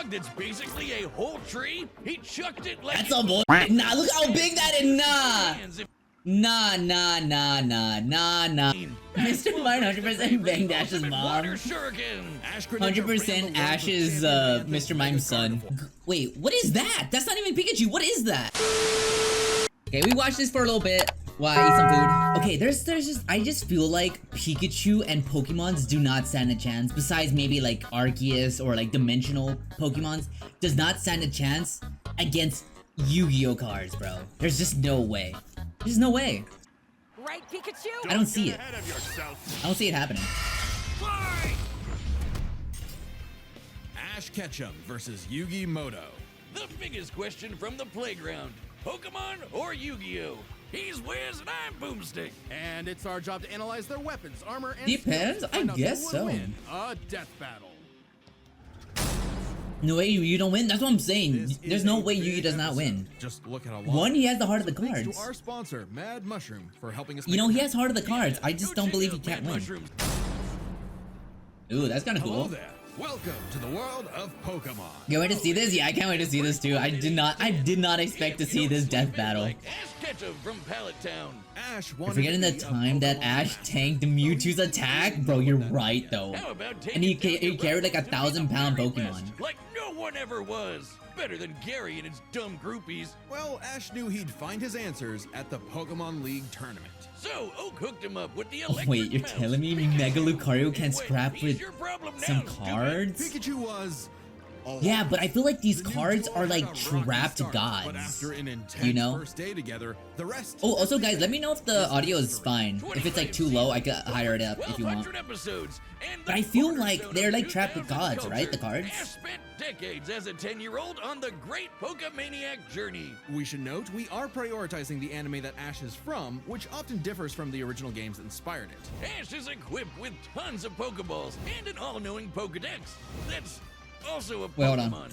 log that's basically a whole tree? He chucked it like That's a bullshit. Nah, look how big that is. Nah. Mr. Mime 100% banged Ash's mom. 100% Ash is Mr. Mime's son. Wait, what is that? That's not even Pikachu. What is that? Okay, we watched this for a little bit while I eat some food. Okay, I just feel like Pikachu and Pokemons do not stand a chance. Besides maybe like Arceus or like dimensional Pokemons, does not stand a chance against Yu-Gi-Oh cards, bro. There's just no way. There's no way. Right, Pikachu? I don't see it. I don't see it happening. Ash Ketchum versus Yugi Moto. The biggest question from the playground. Pokemon or Yu-Gi-Oh? He's Wiz and I'm Boomstick. And it's our job to analyze their weapons, armor, and Depends, skills to find I out guess who will so. win a death battle. No way you don't win. That's what I'm saying. This There's is no a way big Yugi does not episode. win. Just look at a lot. One, he has the heart of the Thanks cards. to our sponsor, Mad Mushroom, for helping us. You know, make he it has heart of the cards. I just Go don't check believe he out can't Mad win. Mushrooms. Ooh, that's kind of Hello cool. there. Welcome to the world of Pokemon. You ready to see this? Yeah, I can't wait to see this too. I did not expect to see this death battle. Like Ash Ketchum from Pallet Town. Ash You're forgetting the time that Ash tanked Mewtwo's attack? Bro, you're right though. How about And he taking carried like 1,000-pound Gary Pokemon. West, like no one ever was. Better than Gary and his dumb groupies. Well, Ash knew he'd find his answers at the Pokemon League tournament. So Oak hooked him up with the Oh, electric wait, you're mouse. telling me Pikachu. Mega Lucario can And scrap he's with your problem now, some stupid. cards? Pikachu was. Yeah, but I feel like these The new cards duo are had like a rocky trapped start, gods. But after an intense You know? first day together, the rest. Oh, also guys, let me know if the audio is fine. If it's like too low, I could higher it up if you want. 1,200 episodes, and But the I feel cornerstone like of they're like trapped with 2000 gods, right? The culture. cards? Ash spent decades as a 10-year-old on the great Pokemaniac journey. We should note we are prioritizing the anime that Ash is from, which often differs from the original games that inspired it. Ash is equipped with tons of Pokeballs and an all-knowing Pokedex. That's also a Pokemon. Wait, hold on.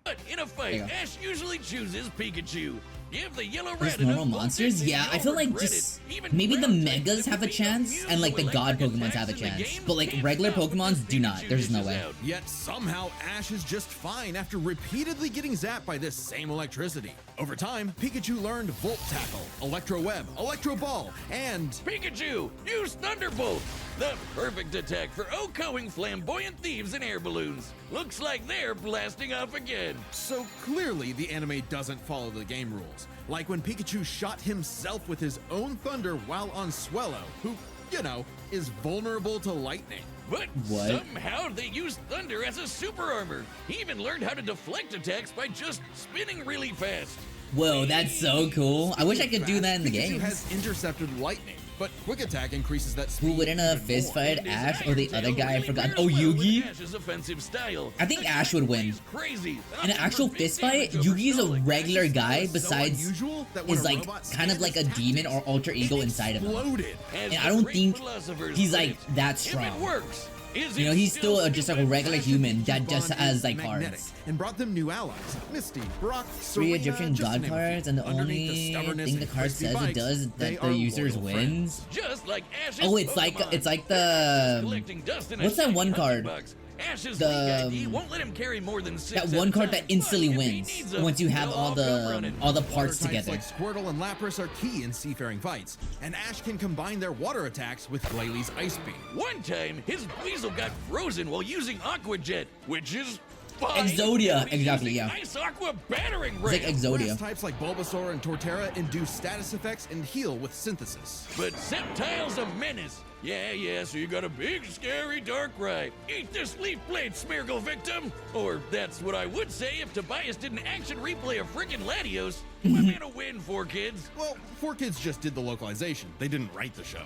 But in a fight, There you go. Ash usually chooses Pikachu. Give the yellow There's rat enough normal monsters? voltage and Yeah, I you'll feel like regret just it. Even maybe the ground Megas types have a that chance become and like the God electric Pokemons have a attacks in the chance. game But like can't regular stop what Pokemons this do not. Pikachu There's no dishes way. out. Yet somehow Ash is just fine after repeatedly getting zapped by this same electricity. Over time, Pikachu learned Volt Tackle, Electro Web, Electro Ball, and Pikachu, use Thunderbolt! The perfect attack for OHKOing flamboyant thieves in air balloons. Looks like they're blasting off again. so clearly the anime doesn't follow the game rules. Like when Pikachu shot himself with his own thunder while on Swellow, who, you know, is vulnerable to lightning. But What? somehow they used thunder as a super armor. He even learned how to deflect attacks by just spinning really fast. Whoa, that's so cool. I wish I could do that in the Pikachu game. has intercepted lightning, but Quick Attack increases that speed. Who would in a even fist more. fight, Ash or the other guy? I Really forgot. pairs Oh, well with Yugi? Ash's offensive style. I think The Ash would win. he's crazy. In an actual fist fight, Yugi's a regular guy besides unusual that when is a like robot kind of like a stands demon or alter ego inside of him. exploded. As And the I don't great think philosophers he's put like it, that If it strong. works, is You know, it he's still just like a stupid? regular human that just Bond has is like magnetic cards. and brought them new allies: Misty, Brock, Three Serena, Egyptian just to god name a few. cards, and the Underneath only stubbornness thing the and card crispy says it bikes, does is they that the are users loyal wins. friends. Just like Ash's Oh, it's Pokemon. like the Collecting dust in a what's that shiny one card? $100. Ash's The, league ID won't let him carry more than 6 that at one a card time, that instantly but if he wins needs 'em, once you have they'll all come running. the Water parts types together. like Squirtle and Lapras are key in seafaring fights, and Ash can combine their water attacks with Glalie Ice Beam. One time, his weasel got frozen while using Aqua Jet, which is fine. Exodia, but he's exactly, using yeah. Ice Aqua battering It's like ram. Exodia. Grass types like Bulbasaur and Torterra induce status effects and heal with synthesis. But Sceptile's a menace. Yeah, so you got a big, scary Darkrai. Eat this leaf blade, Smeargle victim! Or that's what I would say if Tobias did an action replay of frickin' Latios. What man a win, 4Kids? Well, 4Kids just did the localization. They didn't write the show.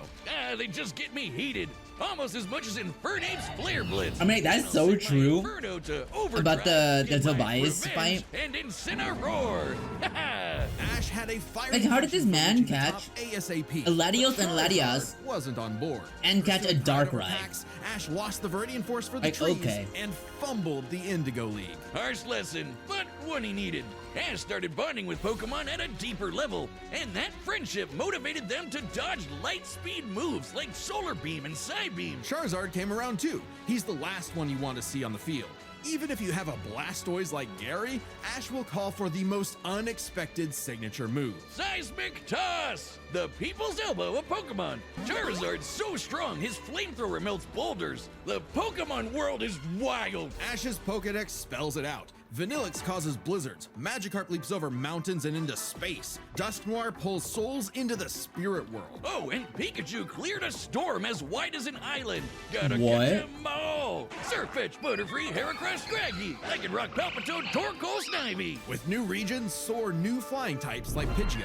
They just get me heated. Almost as much as Infernape's Flare Blitz. I mean, that's I'll so send my true Inferno to overdrive, about the get my Tobias revenge, fight. And Incineroar. Ash had a fire. Like, how did this man catch ASAP? a Latios and Charizard Latias wasn't on board. and catch a Pursuing Darkrai? attacks, Ash lost the Viridian Force for the Like, trees okay. and fumbled the Indigo League. Harsh lesson, but one he needed. Ash started bonding with Pokemon at a deeper level, and that friendship motivated them to dodge light speed moves like Solar Beam and Psybeam. Charizard came around too. He's the last one you want to see on the field. Even if you have a Blastoise like Gary, Ash will call for the most unexpected signature move. Seismic Toss! The people's elbow of Pokemon. Charizard's so strong, his flamethrower melts boulders. The Pokemon world is wild. Ash's Pokedex spells it out. Vanillix causes blizzards, Magikarp leaps over mountains and into space, Dusknoir pulls souls into the spirit world. Oh, and Pikachu cleared a storm as wide as an island. Gotta What? catch 'em all. Surfetch, Butterfree, Heracross, Scraggy, Lycanroc, Palpitoad, Torkoal, Snivy. With new regions, soar new flying types like Pidgeot.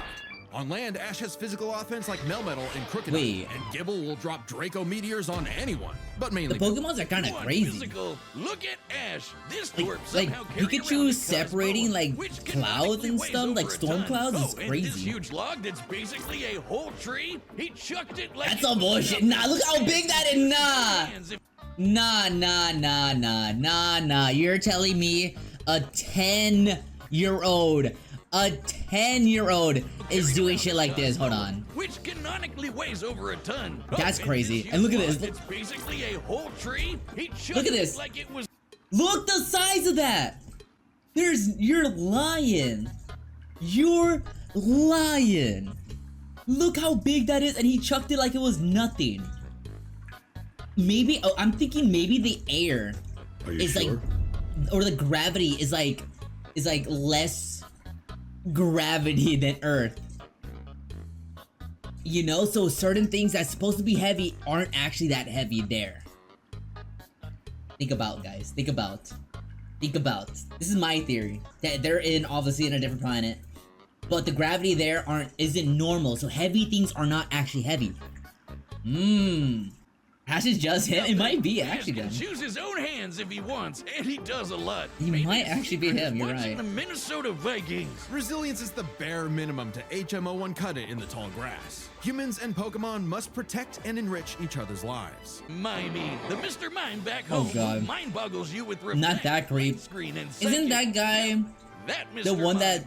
On land, Ash has physical offense like Melmetal and Crookedite, Wait. and Gibble will drop Draco Meteors on anyone, but The mainly Pokemons are kind You of want crazy. Physical? Look at Ash. This Like, twerp like somehow carried Pikachu around a separating Cosmo, like which clouds canonically and weighs stuff, over like a storm ton. clouds, is Oh, and this crazy. huge log that's basically a whole tree. He chucked it like That's it all was bullshit. nothing. Nah, look how big that is. Nah. Hands if- Nah. You're telling me a 10-year-old is doing shit like this. Hold on. Which canonically weighs over a ton. That's and crazy. this And look at huge this. log that's basically a whole tree. He chucked Look at it this. like it was. Look the size of that. You're lying. You're lying. Look how big that is, and he chucked it like it was nothing. Maybe, oh, I'm thinking maybe the air is like, or the gravity is like less gravity than Earth. You know, so certain things that's supposed to be heavy aren't actually that heavy there. Think about, guys. Think about. This is my theory. That they're obviously in a different planet, but the gravity there isn't normal, so heavy things are not actually heavy. Ash is just him. It might be actually Ash him. can choose his own hands if he wants, and he does a lot. He Maybe might the actually be secret is him, you're watching right. The Minnesota Vikings. Resilience is the bare minimum to HMO1 cut it in the tall grass. Humans and Pokemon must protect and enrich each other's lives. Mimey, the Mr. Mime back Oh, home. God. Mind boggles you with Not that creep. screen and Isn't that guy that the Mr. one Mime,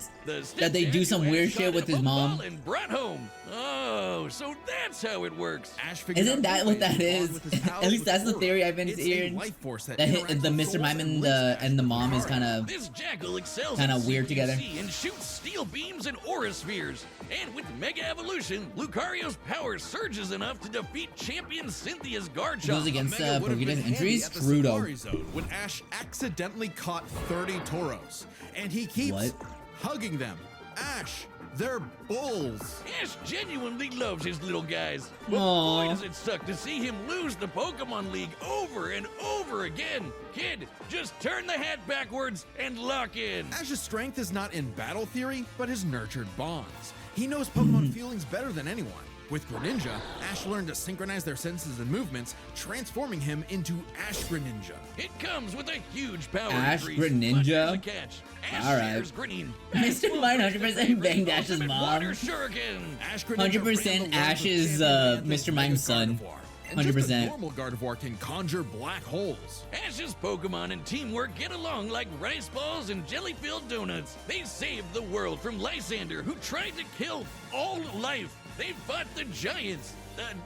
that they do some weird shit with his mom? And brought home. Oh, so that's how it works. Ash figured Isn't out that two what ways that to is? bond with his pals At least with that's the Aura. theory I've been It's a hearing. life force that That interacts the with Mr. souls Mime and and links the Ash mom is to kind of This jackal excels Kinda in weird together. CQC and shoots steel beams and aura spheres. And with Mega Evolution, Lucario's power surges enough to defeat champion Cynthia's guard goes shot. against Mega would have been Pokedex handy entries. at the Trudeau. Safari Zone when Ash accidentally caught 30 Tauros, and he keeps What? hugging them. Ash, they're bulls. Ash genuinely loves his little guys. But Aw. boy, does it suck to see him lose the Pokemon League over and over again. Kid, just turn the hat backwards and lock in. Ash's strength is not in battle theory, but his nurtured bonds. He knows Pokemon feelings better than anyone. With Greninja, Ash learned to synchronize their senses and movements, transforming him into Ash Greninja. It comes with a huge power Ash increase. Greninja? But here's the catch. Ash All right. shares green. Mr. Mime 100% banged Ash's mom. Water Shuriken. Ash Greninja 100% ran the world with Ash's, champion Mr. Mega Mime's son. Gardevoir. And just 100%. a normal Gardevoir can conjure black holes. Ash's Pokemon and teamwork get along like rice balls and jelly-filled donuts. They saved the world from Lysander, who tried to kill all life. They fought the giants,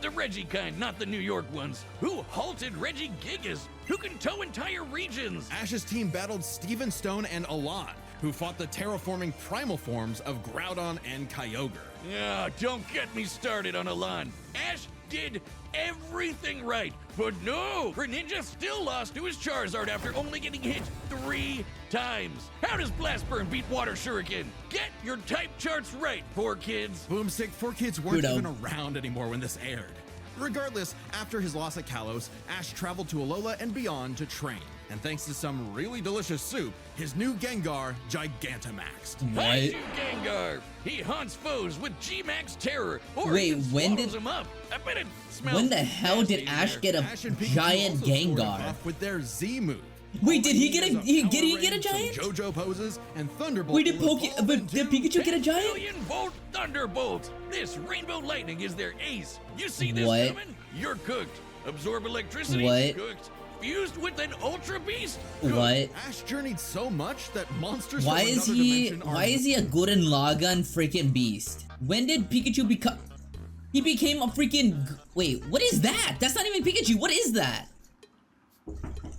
the Reggie kind, not the New York ones, who halted Reggie Gigas, who can tow entire regions. Ash's team battled Steven Stone and Alon, who fought the terraforming primal forms of Groudon and Kyogre. Yeah, don't get me started on Alon. Ash did everything right, but no, Greninja still lost to his Charizard after only getting hit 3 times. How does Blastburn beat Water Shuriken? Get your type charts right, poor kids. Boomstick 4Kids weren't Kudo. even around anymore when this aired. Regardless, after his loss at Kalos, Ash traveled to Alola and beyond to train. And thanks to some really delicious soup, his new Gengar Gigantamaxed. What? Kaiju Gengar. He haunts foes with G-Max Terror, or Wait, he when swallows did- him up. I bet it smells When the hell did nasty Ash in get a Ash and Pikachu giant also scored Gengar? off with their Z move. Wait, did he All get a- they need is he- power did he get a range, some giant? JoJo poses and Thunderbolt. Wait, did will evolve but into did Pikachu get a giant? Billion Volt Thunderbolt. This Rainbow Lightning is their ace. You see this What? coming? You're cooked. Absorb electricity. What? Cooked. Fused with an Ultra Beast. Cooked. What? Ash journeyed so much that monsters Why from is another he? dimension are Why is he a Gurren Lagann freaking beast? When did Pikachu become? He became a freaking. Wait, what is that? That's not even Pikachu. What is that?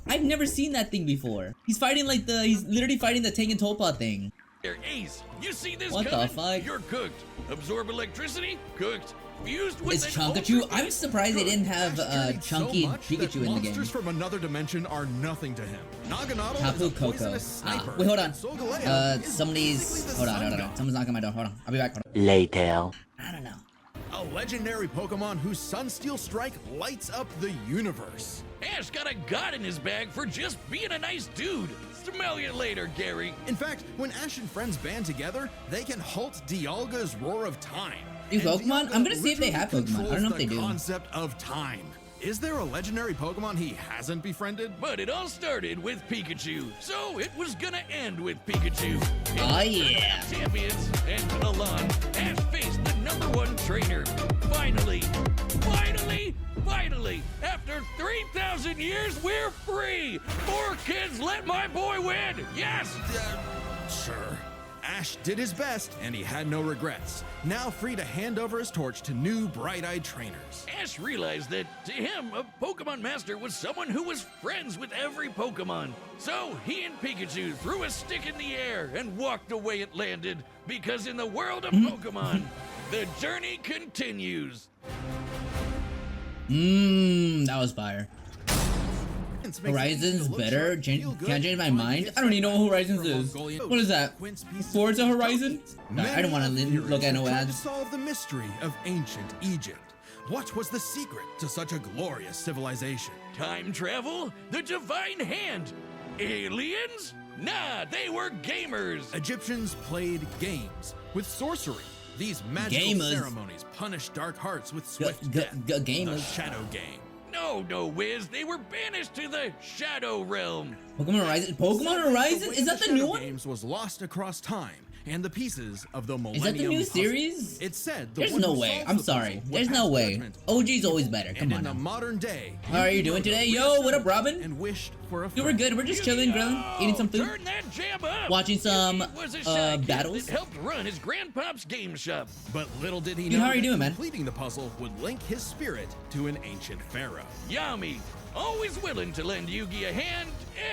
I've never seen that thing before. He's fighting like he's literally fighting the Tengen Toppa thing. Ace, you see this What coming? the fuck? You're cooked. Absorb electricity? Cooked. Fused with It's an Chunkachu. ultra- I'm surprised they didn't have Ash journeyed Chunky so and much that Pikachu in the game. monsters from another dimension are nothing to him. Naganadel Tapu is a Koko. poisonous sniper. Wait, hold on. and Solgaleo is Somebody's. basically the Hold on, sun hold on. god. Someone's knocking on my door. Hold on. I'll be back. Hold on. Later. I don't know. A legendary Pokemon whose Sunsteel Strike lights up the universe. Ash got a god in his bag for just being a nice dude. Smell you later, Gary. In fact, when Ash and friends band together, they can halt Dialga's Roar of Time. These And Pokemon? Dialga I'm gonna see if they have literally Pokemon. I don't know if they controls do. the concept of time. Is there a legendary Pokemon he hasn't befriended? But it all started with Pikachu, so it was gonna end with Pikachu. Oh, yeah. Champions, and Alon, Ash faced the #1 trainer. Finally, after 3,000 years, we're free! 4 kids, let my boy win! Yes! Sure. Ash did his best, and he had no regrets. Now free to hand over his torch to new bright-eyed trainers. Ash realized that, to him, a Pokemon Master was someone who was friends with every Pokemon. So he and Pikachu threw a stick in the air and walked the way it landed, because in the world of Pokemon, the journey continues. That was fire. Horizon's better? Can I change my mind? I don't even know what Horizons is. What is that? Forza Horizon? No, I don't want to look at no To ads. solve the mystery of ancient Egypt. What was the secret to such a glorious civilization? Time travel? The divine hand? Aliens? Nah, they were gamers. Egyptians played games with sorcery. These magical Gamers. ceremonies punished dark hearts with swift G- death. g- The gamers. Shadow Game. No, Wiz, they were banished to the Shadow Realm. Pokemon Horizon? Pokemon Horizon? Is that the new Shadow one? Games was lost across time and the pieces of the Is Millennium that the new Puzzle. series? It said the There's one no who way. solves I'm the sorry. puzzle would There's no pass way. judgment. OG's always better. Come And on in the now. modern day, How are you doing today? Yo, what up, Robin? And wished for a Dude, we're good. We're just chilling, grilling, eating some food. Turn that jam up. Watching some, Yugi was a shy kid battles. that helped run his grandpop's game shop. But little did he Dude, know how are you that doing, man? completing the puzzle would link his spirit to an ancient pharaoh. Yami, always willing to lend Yugi a hand,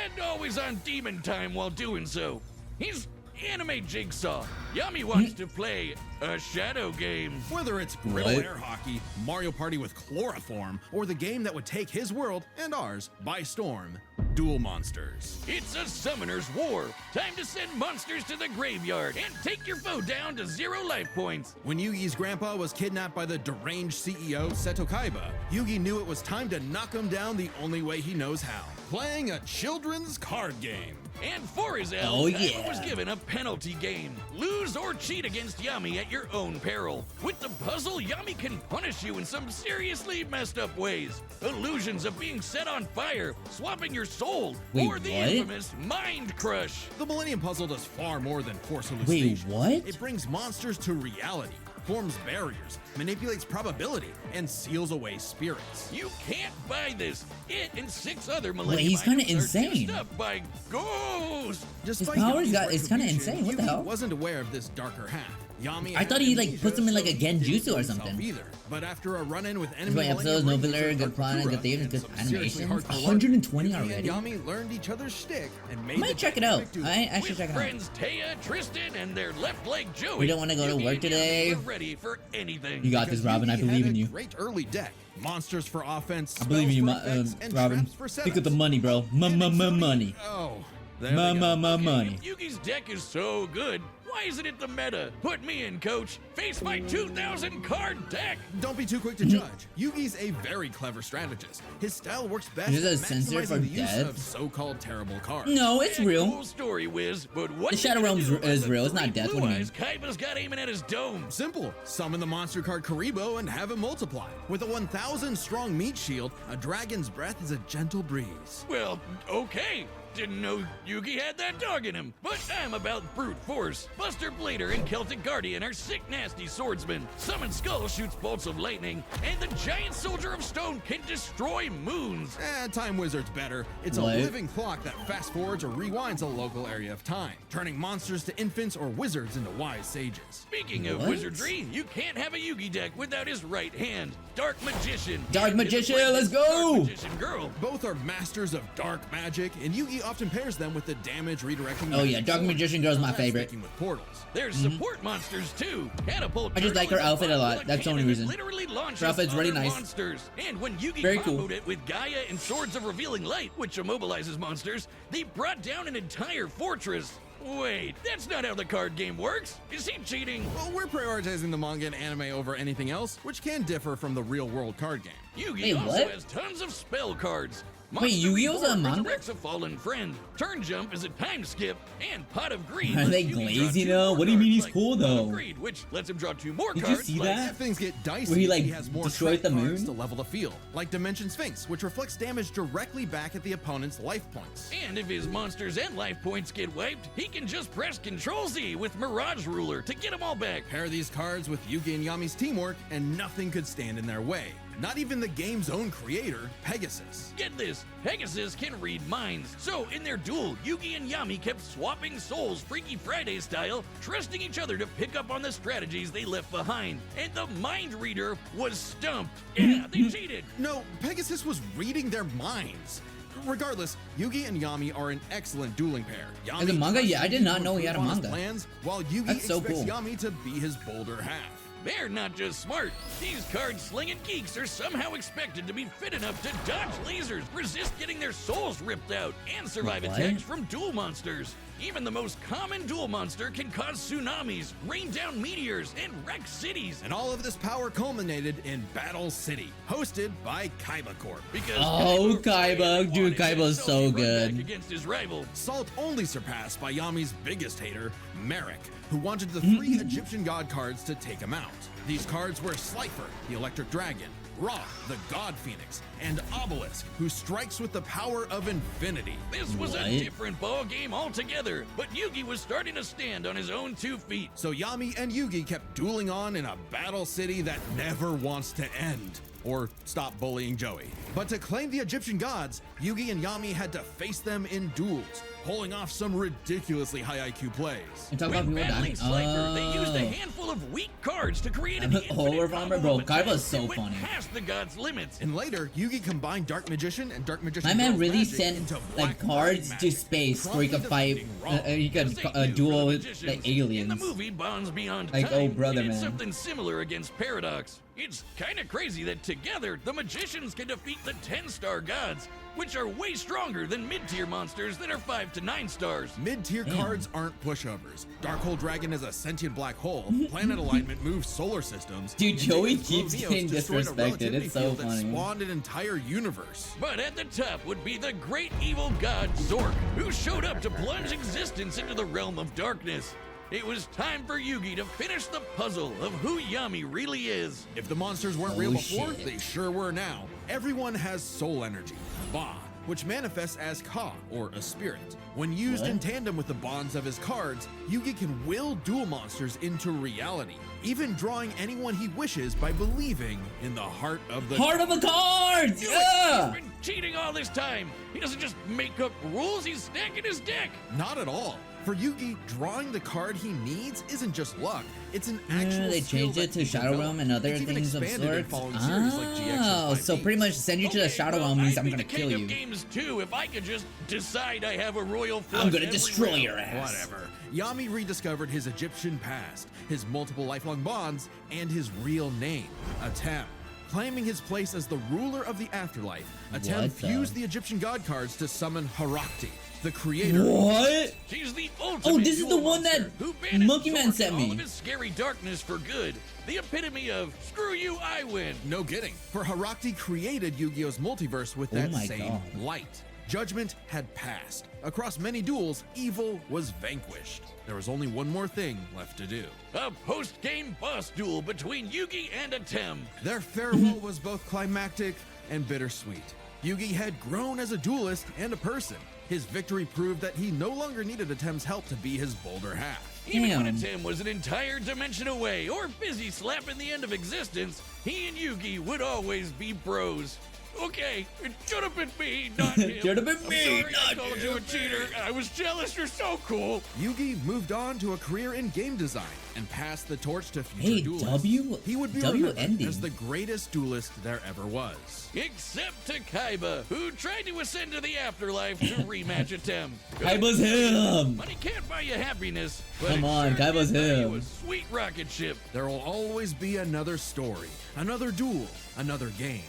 and always on demon time while doing so. He's anime Jigsaw. Yami wants to play a shadow game. Whether it's griddle What? air hockey, Mario Party with chloroform, or the game that would take his world and ours by storm, Duel Monsters. It's a summoner's war. Time to send monsters to the graveyard and take your foe down to 0 life points. When Yugi's grandpa was kidnapped by the deranged CEO Seto Kaiba, Yugi knew it was time to knock him down the only way he knows how, playing a children's card game. And for his L, Oh, Kaiba yeah. was given a penalty game. Lose or cheat against Yami at your own peril. With the puzzle, Yami can punish you in some seriously messed up ways. Illusions of being set on fire, swapping your soul, Wait, or the what? infamous Mind Crush. The Millennium Puzzle does far more than force Wait, hallucination. what? It brings monsters to reality, forms barriers, manipulates probability, and seals away spirits. You can't buy this. It and 6 other Wait, Millennium he's kinda items are insane. juiced up by ghosts. Despite powers Yugi's it's kinda retribution, insane. What the Yugi hell? wasn't aware of this darker half. Yami I thought had he, like, amnesia, puts him in, like, a so he didn't genjutsu or know himself something. Either. But after a run-in with enemy Great episodes, no Millennium filler, Rangers good like plot, Bakura good themes, and good some seriously animations. hardcore work, 120 Yugi already? and Yami learned each other's shtick and made I might the check it out. perfect duo. I should With check it out. friends Taya, Tristan, and their left leg Joey. We don't wanna go to Yugi work and today. Yami were ready for anything. You got this, Because Robin. I Yugi believe had in a you. Great early deck. Monsters for offense. I believe in you, spells for effects, and Robin. traps for Stick with the setups. money, bro. Money. Oh, there they go. Money. If Yugi's deck is so good, why isn't it the meta? Put me in, coach. Face my 2,000 card deck. Don't be too quick to judge. Yugi's a very clever strategist. His style works best Is it a at censor maximizing for the use death? of so-called terrible cards. No, it's Yeah, real. Cool story, Wiz, but what The Shadow you gonna Realm do is about real. the It's not 3 death. blue What do you eyes Kaiba's got aiming at his dome? Simple. Summon the monster card Karibo and have him multiply. With a 1,000 strong meat shield, a dragon's breath is a gentle breeze. Well, okay. Didn't know Yugi had that dog in him, but I'm about brute force. Buster Blader and Celtic Guardian are sick, nasty swordsmen. Summon Skull shoots bolts of lightning, and the giant soldier of stone can destroy moons. Time Wizard's better. It's What? a living clock that fast forwards or rewinds a local area of time, turning monsters to infants or wizards into wise sages. Speaking of What? wizardry, you can't have a Yugi deck without his right hand, Dark Magician. Dark and his Magician, apprentice, let's go! Dark Magician Girl. Both are masters of dark magic, and Yugi often pairs them with the damage redirecting. Oh yeah, magic Dark sword, Magician Girl's my sometimes favorite. sticking with portals. There's support monsters too. Catapult. I just like her Turtle is outfit a lot. pilot That's the only cannon that reason. Literally launches Her outfit's really other nice. monsters. And when Yugi Very comboed cool. it with Gaia and Swords of Revealing Light, which immobilizes monsters, they brought down an entire fortress. Wait, that's not how the card game works. Is he cheating? Well, we're prioritizing the manga and anime over anything else, which can differ from the real-world card game. Yugi Wait, also what? has tons of spell cards. Wait, Monster Yu-Gi-Oh's a Reborn manga? resurrects a fallen friend. Turn Jump is a time skip, and Pot of Greed. Are lets they Yugi draw glazing 2 him? more What do you mean cards, he's like cool, Pot of though? Greed, which lets him draw 2 more Did you cards. see like that? If things get dicey, Where he, like, has more destroyed trap the cards moon? to level the field, like Dimension Sphinx, which reflects damage directly back at the opponent's life points. And if his monsters and life points get wiped, he can just press Control-Z with Mirage Ruler to get them all back. Pair these cards with Yugi and Yami's teamwork, and nothing could stand in their way. Not even the game's own creator, Pegasus. Get this, Pegasus can read minds. So in their duel, Yugi and Yami kept swapping souls Freaky Friday style, trusting each other to pick up on the strategies they left behind. And the mind reader was stumped. Yeah, they cheated. No, Pegasus was reading their minds. Regardless, Yugi and Yami are an excellent dueling pair. Yami As a manga? trusts Yeah, I did Yugi not to know he had a improve on his manga. Plans, while Yugi That's so expects cool. Yami to be his bolder half. They're not just smart. These card-slinging geeks are somehow expected to be fit enough to dodge lasers, resist getting their souls ripped out, and survive What? attacks from duel monsters. Even the most common duel monster can cause tsunamis, rain down meteors, and wreck cities. And all of this power culminated in Battle City, hosted by Kaiba Corp. Because Oh, Kaiba. Dude, wanted to Kaiba's sell so the run back good. Against his rival. Salt only surpassed by Yami's biggest hater, Merrick, who wanted the 3 Egyptian god cards to take him out. These cards were Slifer, the Electric Dragon, Ra, the God Phoenix, and Obelisk, who strikes with the power of infinity. This was What? a different ball game altogether, but Yugi was starting to stand on his own 2 feet. So Yami and Yugi kept dueling on in a battle city that never wants to end. Or stop bullying Joey. But to claim the Egyptian gods, Yugi and Yami had to face them in duels, pulling off some ridiculously high IQ plays. And talk about When people battling dying. Slifer, they used a Oh. handful of weak cards to create an Horror infinite Farmer? combo Bro, of attacks Kaiba's so that went funny. past the god's limits. And later, Yugi combined Dark Magician and Dark Magician My man Girl's really magic sent into like black cards magic to magic, space where he could promptly fight. defeating Ra. He could As they do duel for with magicians. like In aliens. the movie Bonds Beyond Like, Time, oh, brother, they did man. something similar against Paradox. It's kind of crazy that together, the magicians can defeat the 10-star gods, which are way stronger than mid-tier monsters that are 5 to 9 stars. Mid-tier cards aren't pushovers. Darkhold Dragon is a sentient black hole. Planet alignment moves solar systems. Dude, and Joey David's Glow keeps Neos getting destroyed a disrespected. relativity It's so field that funny. spawned an entire universe. But at the top would be the great evil god Zork, who showed up to plunge existence into the realm of darkness. It was time for Yugi to finish the puzzle of who Yami really is. If the monsters weren't Oh, real before, shit. they sure were now. Everyone has soul energy, Ba, which manifests as Ka, or a spirit. When used What? in tandem with the bonds of his cards, Yugi can will duel monsters into reality, even drawing anyone he wishes by believing in the heart of the Heart of the cards! He's Yeah! been cheating all this time. He doesn't just make up rules, he's stacking his deck. Not at all. For Yugi, drawing the card he needs isn't just luck. It's an actual They skill changed it that to he Shadow developed. Realm and other It's even things of expanded in sorts. following series like GX and Oh, so 5e. pretty much send you to the Okay, Shadow well, Realm means I'd I'm be gonna the kill king you. Of games too, if I could just decide I have a royal flush I'm gonna every destroy round. your ass. Whatever. Yami rediscovered his Egyptian past, his multiple lifelong bonds, and his real name, Atem. Claiming his place as the ruler of the afterlife, Atem What the- fused the Egyptian god cards to summon Harakti, the creator. What? She's the ultimate Oh, this is duel the one that monster who banished Monkey Man Zork sent and all me. of his scary darkness for good. The epitome of screw you, I win. No kidding, for Harakti created Yu-Gi-Oh's multiverse with that my same God. light. Judgment had passed. Across many duels, evil was vanquished. There was only one more thing left to do. A post-game boss duel between Yugi and Atem. Their farewell was both climactic and bittersweet. Yugi had grown as a duelist and a person. His victory proved that he no longer needed Atem's help to be his bolder half. Even when Damn. Atem was an entire dimension away or busy slapping the end of existence, he and Yugi would always be bros. Okay, it should have been me, not him. Should have been I'm me, sorry I not called him. you a cheater. I was jealous. You're so cool. Yugi moved on to a career in game design and passed the torch to future Hey, duelists. He would be W remembered ending. as the greatest duelist there ever was. Except to Kaiba, who tried to ascend to the afterlife to rematch Atem. Kaiba's him. Money can't buy you happiness, but Come it on, sure Kaiba's did buy you him. a sweet rocket ship. There will always be another story, another duel, another game.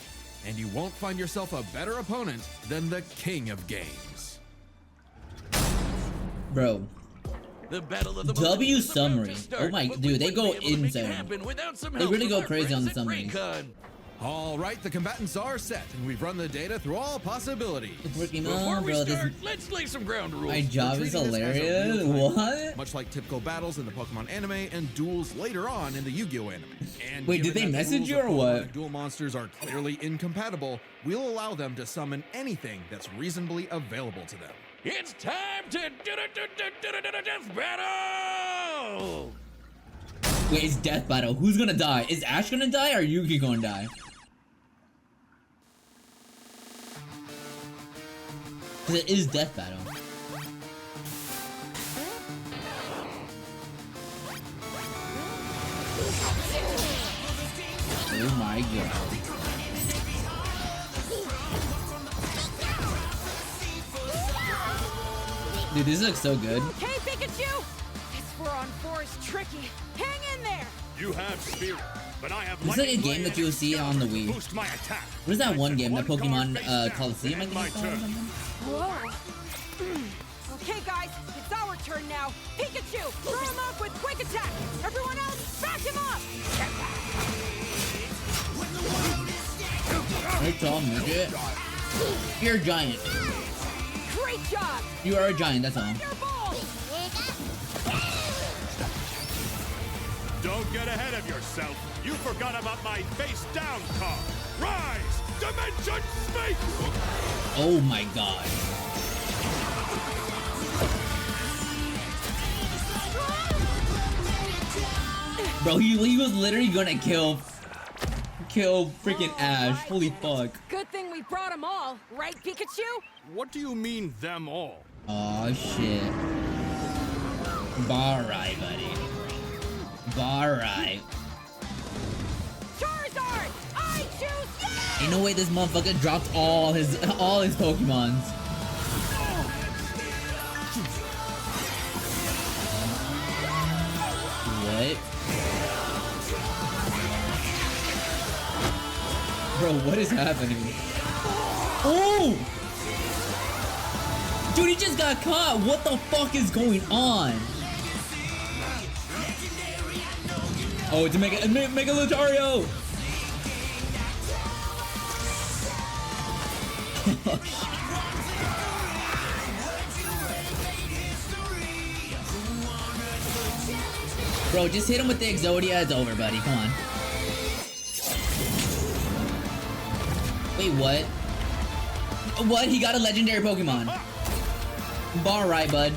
And you won't find yourself a better opponent than the king of games. Bro, The battle of the W Millennium is about summary. to start, Oh my- but dude, we they wouldn't go be able to make it insane. happen without some They help really from go our crazy on friends the at summaries. Raycon. All right, the combatants are set, and we've run the data through all possibilities. Freaking Before we bro, this start, let's lay some ground rules. my job We're is treating this as a hilarious. real-time What? fight, much like typical battles in the Pokemon anime and duels later on in the Yu-Gi-Oh anime. And Wait, did given they that the message rules you of or Pokemon what? and Duel monsters are clearly incompatible. We'll allow them to summon anything that's reasonably available to them. It's time to death battle! Wait, it's death battle. Who's gonna die? Is Ash gonna die or Yugi gonna die? Cause it is death battle. Oh my god. Dude, this looks so good. Okay, Pikachu! This 4-on-4 is tricky. Hang in there! You have spirit, but I have It's like a lightning game that blade you'll and see on the Wii. Boost my attack. What is that I one send game? That one card Pokemon face down Coliseum, I to think end it's my called or turn. something? Whoa! Okay, guys, it's our turn now. Pikachu, throw him off with quick attack! Everyone else, back him up! Hey, tall midget. You're a giant. Great job! You are a giant, that's all. Thunderbolt! Don't get ahead of yourself. You forgot about my face down card. Rise! Dimension Space! Oh my god. Bro, he was literally gonna kill freaking Ash. Holy fuck. Good thing we brought them all, right, Pikachu? What do you mean, them all? Aw, shit. Alright, buddy. Alright. Charizard! I choose you! Ain't no way this motherfucker dropped all his Pokemons. What? Bro, what is happening? Oh! Dude, he just got caught! What the fuck is going on? Oh, it's a Mega Lucario! Bro, just hit him with the Exodia, it's over, buddy. Come on. Wait, what? What? He got a legendary Pokemon. Bar right, bud.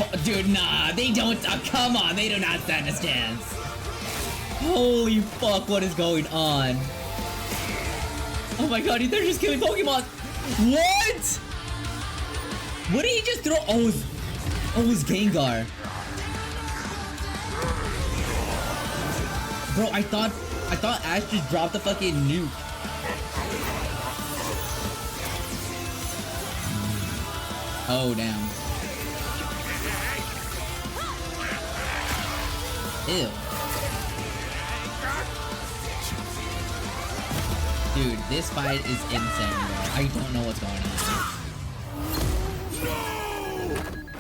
Oh, dude, nah, they don't. Come on, they do not stand a chance. Holy fuck, what is going on? Oh my god, they're just killing Pokemon. What? What did he just throw? Oh, it was Gengar. Bro, I thought Ash just dropped the fucking nuke. Oh damn. Ew. Dude, this fight is insane, bro. I don't know what's going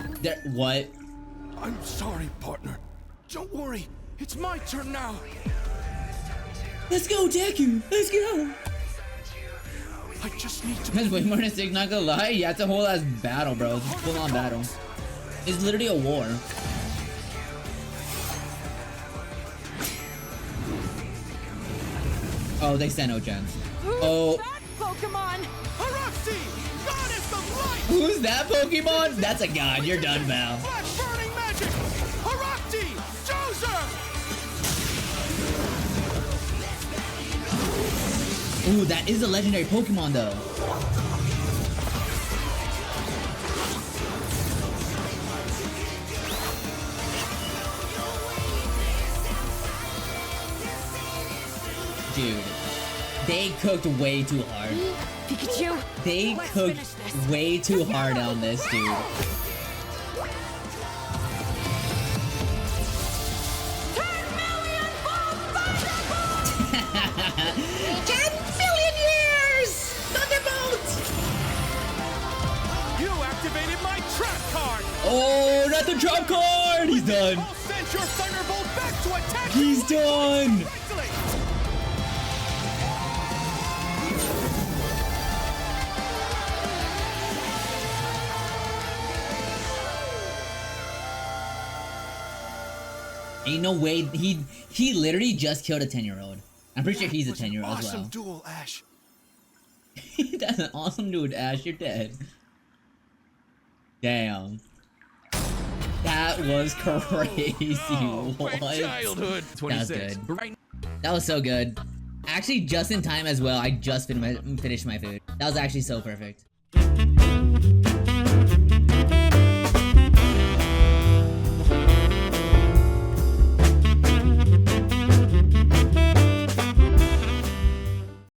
on. There, what? I'm sorry, partner. Don't worry. It's my turn now. Let's go, Deku! Let's go! I just need to. That's way more than 6, not gonna lie. Yeah, it's a whole ass battle, bro. It's a full on battle. It's literally a war. Oh, they stand no chance. Who's Oh. that Pokemon? Haruxi, goddess of light! Who's that Pokemon? That's a god. You're done, Val. Flash burning magic! Haruxi, Joser! Ooh, that is a legendary Pokemon, though. Dude, they cooked way too hard. Pikachu, They let's cooked finish this. way too hard on this, dude. 10 million Thunderbolt! 10 million years! Thunderbolt! You activated my trap card! Oh, not the trap card! He's done. I'll send your Thunderbolt back to attack He's you done. directly! Ain't no way. He literally just killed a 10-year-old. I'm pretty sure he's a 10-year-old as well. Duel, Ash. That's an awesome dude, Ash. You're dead. Damn. That was crazy. Oh, what? my childhood. 26. good. But right That was so good. Actually, just in time as well. I just finished my food. That was actually so perfect.